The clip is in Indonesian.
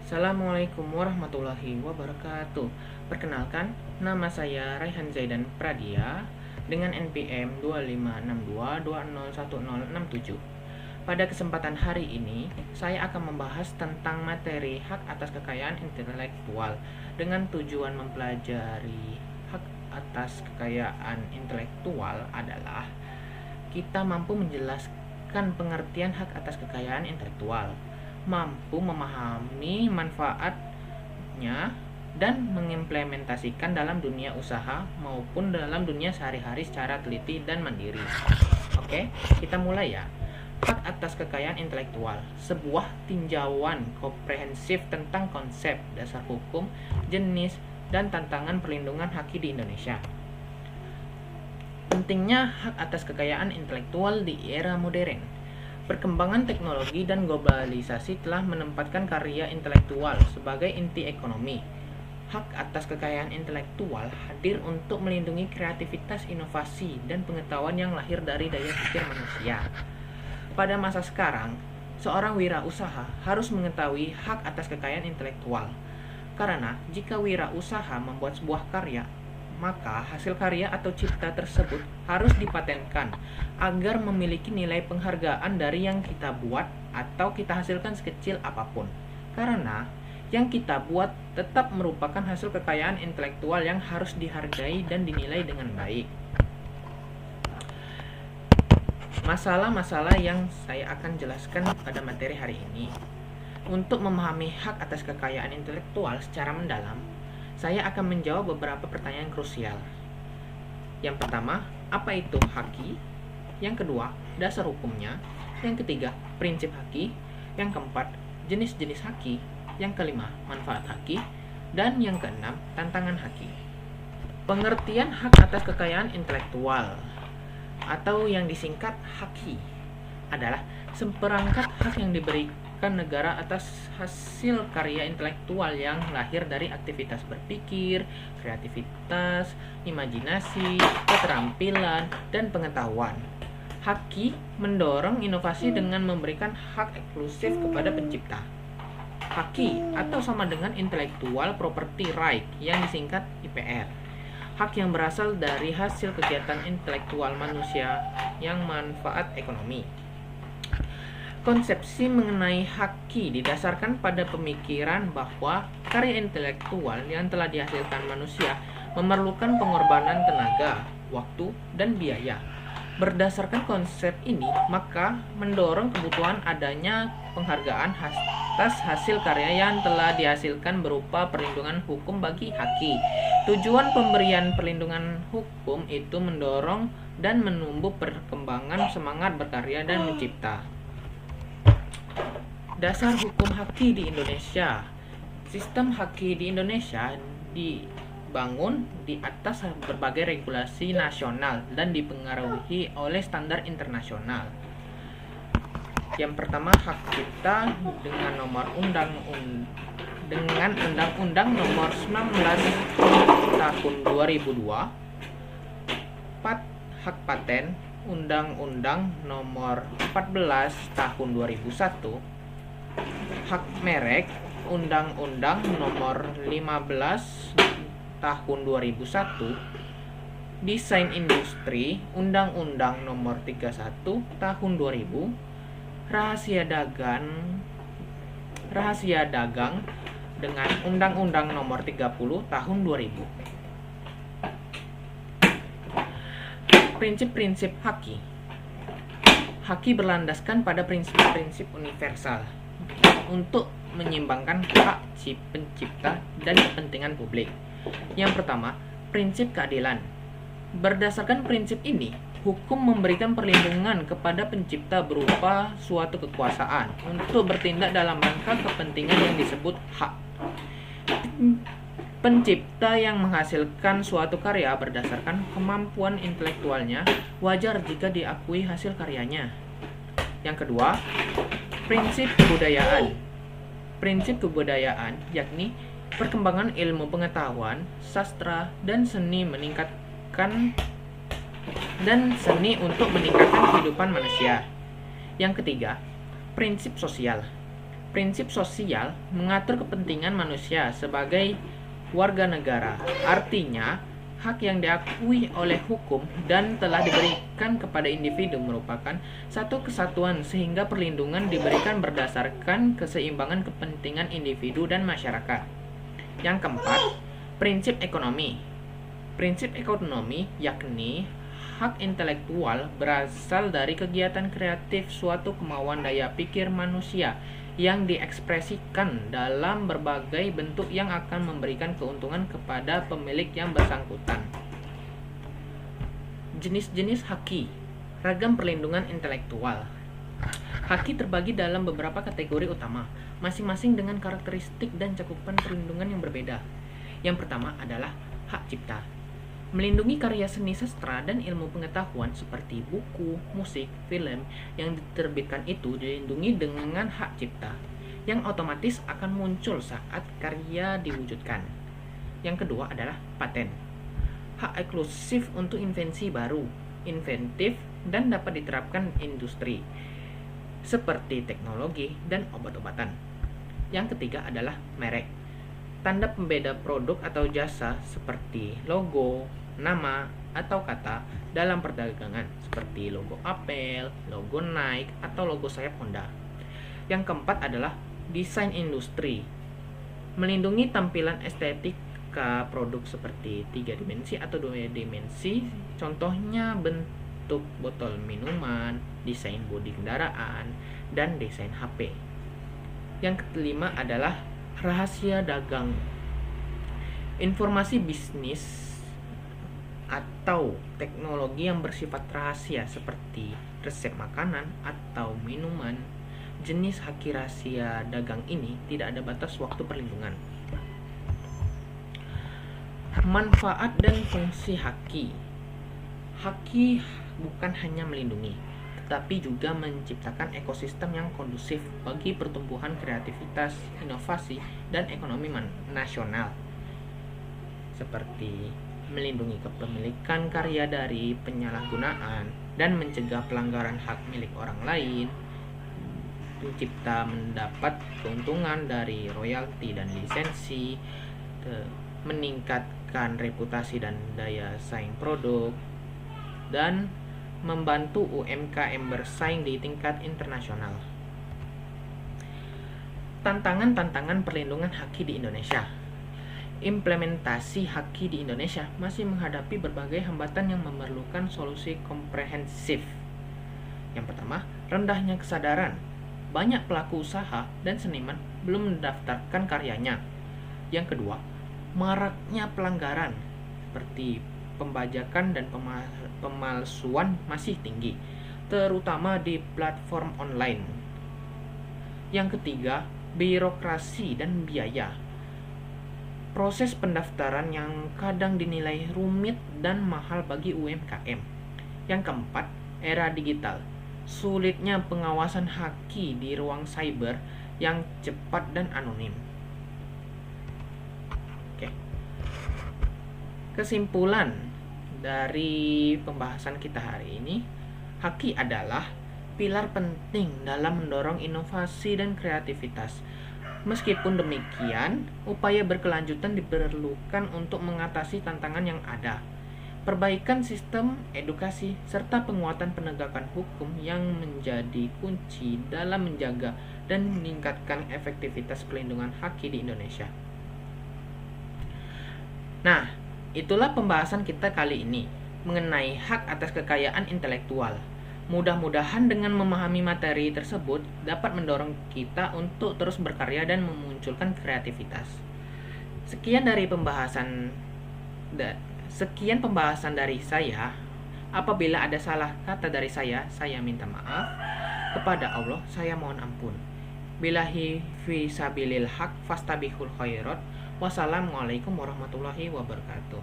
Assalamualaikum warahmatullahi wabarakatuh. Perkenalkan, nama saya Raihan Zaidan Pradia dengan NPM 2562201067. Pada kesempatan hari ini, saya akan membahas tentang materi hak atas kekayaan intelektual dengan tujuan mempelajari hak atas kekayaan intelektual adalah kita mampu menjelaskan pengertian hak atas kekayaan intelektual, mampu memahami manfaatnya dan mengimplementasikan dalam dunia usaha maupun dalam dunia sehari-hari secara teliti dan mandiri. Oke, kita mulai ya. Hak atas kekayaan intelektual, sebuah tinjauan komprehensif tentang konsep, dasar hukum, jenis, dan tantangan perlindungan haki di Indonesia. Pentingnya hak atas kekayaan intelektual di era modern. Perkembangan teknologi dan globalisasi telah menempatkan karya intelektual sebagai inti ekonomi. Hak atas kekayaan intelektual hadir untuk melindungi kreativitas, inovasi, dan pengetahuan yang lahir dari daya pikir manusia. Pada masa sekarang, seorang wirausaha harus mengetahui hak atas kekayaan intelektual. Karena jika wirausaha membuat sebuah karya, maka hasil karya atau cipta tersebut harus dipatenkan agar memiliki nilai penghargaan dari yang kita buat atau kita hasilkan sekecil apapun. Karena yang kita buat tetap merupakan hasil kekayaan intelektual yang harus dihargai dan dinilai dengan baik. Masalah-masalah yang saya akan jelaskan pada materi hari ini. Untuk memahami hak atas kekayaan intelektual secara mendalam, saya akan menjawab beberapa pertanyaan krusial. Yang pertama, apa itu haki? Yang kedua, dasar hukumnya. Yang ketiga, prinsip haki. Yang keempat, jenis-jenis haki. Yang kelima, manfaat haki. Dan yang keenam, tantangan haki. Pengertian hak atas kekayaan intelektual atau yang disingkat haki adalah seperangkat hak yang diberikan negara atas hasil karya intelektual yang lahir dari aktivitas berpikir, kreativitas, imajinasi, keterampilan, dan pengetahuan. Haki mendorong inovasi dengan memberikan hak eksklusif kepada pencipta. Haki atau sama dengan intellectual property right yang disingkat IPR. Hak yang berasal dari hasil kegiatan intelektual manusia yang manfaat ekonomi. Konsepsi mengenai haki didasarkan pada pemikiran bahwa karya intelektual yang telah dihasilkan manusia memerlukan pengorbanan tenaga, waktu, dan biaya. Berdasarkan konsep ini, maka mendorong kebutuhan adanya penghargaan atas hasil karya yang telah dihasilkan berupa perlindungan hukum bagi haki. Tujuan pemberian perlindungan hukum itu mendorong dan menumbuh perkembangan semangat berkarya dan mencipta. Dasar hukum haki di Indonesia. Sistem haki di Indonesia dibangun di atas berbagai regulasi nasional dan dipengaruhi oleh standar internasional. Yang pertama, hak cipta dengan Undang-Undang Nomor 19 Tahun 2002. Hak paten Undang-Undang Nomor 14 Tahun 2001. Hak merek Undang-Undang Nomor 15 Tahun 2001. Desain industri Undang-Undang Nomor 31 Tahun 2000. Rahasia dagang dengan Undang-Undang Nomor 30 Tahun 2000. Prinsip-prinsip haki. Haki berlandaskan pada prinsip-prinsip universal untuk menyeimbangkan hak si pencipta dan kepentingan publik. Yang pertama, prinsip keadilan. Berdasarkan prinsip ini, hukum memberikan perlindungan kepada pencipta berupa suatu kekuasaan untuk bertindak dalam rangka kepentingan yang disebut hak. Pencipta yang menghasilkan suatu karya berdasarkan kemampuan intelektualnya wajar jika diakui hasil karyanya. Yang kedua, prinsip kebudayaan. Prinsip kebudayaan yakni perkembangan ilmu pengetahuan, sastra, dan seni untuk meningkatkan kehidupan manusia. Yang ketiga, prinsip sosial. Prinsip sosial mengatur kepentingan manusia sebagai warga negara. Artinya, hak yang diakui oleh hukum dan telah diberikan kepada individu merupakan satu kesatuan sehingga perlindungan diberikan berdasarkan keseimbangan kepentingan individu dan masyarakat. Yang keempat, prinsip ekonomi. Prinsip ekonomi yakni hak intelektual berasal dari kegiatan kreatif suatu kemauan daya pikir manusia yang diekspresikan dalam berbagai bentuk yang akan memberikan keuntungan kepada pemilik yang bersangkutan. Jenis-jenis haki, ragam perlindungan intelektual. Haki terbagi dalam beberapa kategori utama, masing-masing dengan karakteristik dan cakupan perlindungan yang berbeda. Yang pertama adalah hak cipta. Melindungi karya seni sastra dan ilmu pengetahuan seperti buku, musik, film yang diterbitkan itu dilindungi dengan hak cipta, yang otomatis akan muncul saat karya diwujudkan. Yang kedua adalah paten. Hak eksklusif untuk invensi baru, inventif, dan dapat diterapkan industri, seperti teknologi dan obat-obatan. Yang ketiga adalah merek. Tanda pembeda produk atau jasa seperti logo, nama, atau kata dalam perdagangan seperti logo Apple, logo Nike, atau logo sayap Honda. Yang keempat adalah desain industri. Melindungi tampilan estetika produk seperti 3 dimensi atau 2 dimensi, contohnya bentuk botol minuman, desain bodi kendaraan, dan desain HP. Yang kelima adalah rahasia dagang. Informasi bisnis atau teknologi yang bersifat rahasia seperti resep makanan atau minuman. Jenis haki rahasia dagang ini tidak ada batas waktu perlindungan. Manfaat dan fungsi haki. Haki bukan hanya melindungi, tetapi juga menciptakan ekosistem yang kondusif bagi pertumbuhan kreativitas, inovasi, dan ekonomi nasional, seperti melindungi kepemilikan karya dari penyalahgunaan dan mencegah pelanggaran hak milik orang lain. Pencipta mendapat keuntungan dari royalti dan lisensi, meningkatkan reputasi dan daya saing produk, dan membantu UMKM bersaing di tingkat internasional. Tantangan-tantangan perlindungan haki di Indonesia. Implementasi haki di Indonesia masih menghadapi berbagai hambatan yang memerlukan solusi komprehensif. Yang pertama, rendahnya kesadaran. Banyak pelaku usaha dan seniman belum mendaftarkan karyanya. Yang kedua, maraknya pelanggaran seperti pembajakan dan pemalsuan masih tinggi, terutama di platform online. Yang ketiga, birokrasi dan biaya. Proses pendaftaran yang kadang dinilai rumit dan mahal bagi UMKM. Yang keempat, era digital. Sulitnya pengawasan haki di ruang cyber yang cepat dan anonim. Oke. Kesimpulan dari pembahasan kita hari ini, haki adalah pilar penting dalam mendorong inovasi dan kreativitas. Meskipun demikian, upaya berkelanjutan diperlukan untuk mengatasi tantangan yang ada. Perbaikan sistem edukasi serta penguatan penegakan hukum yang menjadi kunci dalam menjaga dan meningkatkan efektivitas pelindungan haki di Indonesia. Nah, itulah pembahasan kita kali ini mengenai hak atas kekayaan intelektual. Mudah-mudahan dengan memahami materi tersebut dapat mendorong kita untuk terus berkarya dan memunculkan kreativitas. Sekian pembahasan dari saya. Apabila ada salah kata dari saya minta maaf. Kepada Allah, saya mohon ampun. Billahi fi sabilil haq fastabihul khairat. Wassalamualaikum warahmatullahi wabarakatuh.